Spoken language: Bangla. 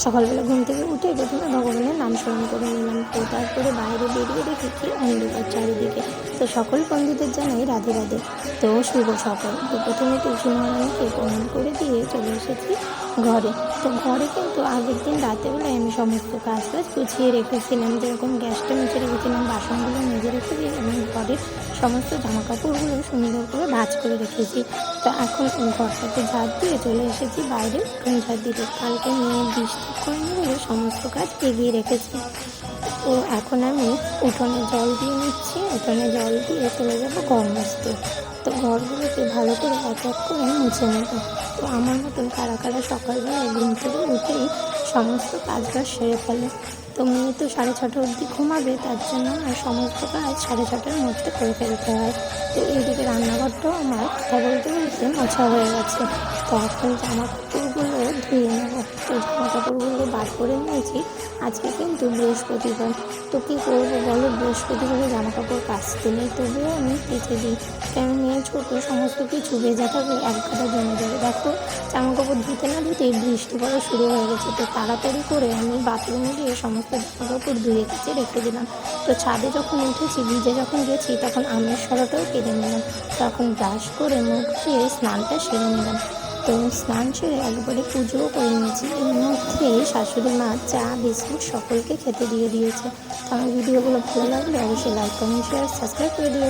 সকালবেলা ঘুম থেকে উঠে প্রথমে ভগবানের নাম স্মরণ করে নিলাম। তো তারপরে বাইরে বেরিয়ে দেখি কি অন্ধকার চারিদিকে। তো সকল বন্ধুদের জানাই রাধে রাধে। তো শুভ সকাল। তো প্রথমে তুলসী মহারানীকে প্রণাম করে দিয়ে চলে এসেছি ঘরে। তো ঘরে কিন্তু আগের দিন রাতেবেলায় আমি সমস্ত কাজ গুছিয়ে রেখেছিলাম, যেরকম গ্যাসটা মুছে রেখেছিলাম, বাসনগুলো মেজে রেখেছি এবং ঘরের সমস্ত জামা কাপড়গুলো সুন্দর করে ভাঁজ করে রেখেছি। তো এখন ঘরটাকে ঝাড় দিয়ে চলে এসেছি বাইরে উঠোন ঝাড় দিতে। কালকে মেয়ে বৃষ্টি করেনি বলে সমস্ত কাজ এগিয়ে রেখেছি। তো এখন আমি উঠোনে জল দিয়ে নিচ্ছি, উঠোনে জল দিয়ে চলে যাবো ঘর মুছতে। তো ঘরগুলোকে ভালো করে এক এক করে মুছে নেব। তো আমার মতন কারা কারা সকালবেলায় ঘুম থেকে উঠেই সমস্ত কাজবাজ সেরে ফেলে। তো মেয়ে তো 6:30 অবধি ঘুমাবে, তার জন্য আমার সমস্ত কাজ 6:30টার মধ্যে করে ফেলতে হয়। তো এইদিকে রান্নাঘরটাও আমার কথা বলতে বলতে মোছা হয়ে গেছে। তো এখন জামা কাপড়গুলো ধুয়ে নেব। তো জামা কাপড়গুলো বার করে নিয়েছি। আজকে কিন্তু বৃহস্পতিবার। তো কী করবো বলো, বৃহস্পতিবারে জামা কাপড় কাচতে নেই, তবুও আমি কেচে দিই। কেন মেয়ে ছোটো, সমস্ত কিছু ভেজা থাকলে এক গাদা জমে যাবে। দেখো জামা কাপড় ধুতে না ধুতেই বৃষ্টি পড়া শুরু হয়ে গেছে। তো তাড়াতাড়ি করে আমি বাথরুমে গিয়ে সমস্ত জামা কাপড় ধুয়ে কেচে রেখে দিলাম। তো ছাদে যখন উঠেছি, ভিজে যখন গেছি, তখন আমের সরাটাও কেটে নিলাম। তখন ব্রাশ করে মুখ ধুয়ে স্নানটা সেরে নিলাম। তো স্নান সেরে একবারে পুজোও করে নিয়েছি। এর মধ্যে শাশুড়ি মা চা বিস্কুট সকলকে খেতে দিয়ে দিয়েছে। তো আমার ভিডিওগুলো ভালো লাগলে অবশ্যই লাইক কমেন্ট শেয়ার সাবস্ক্রাইব করে দিও।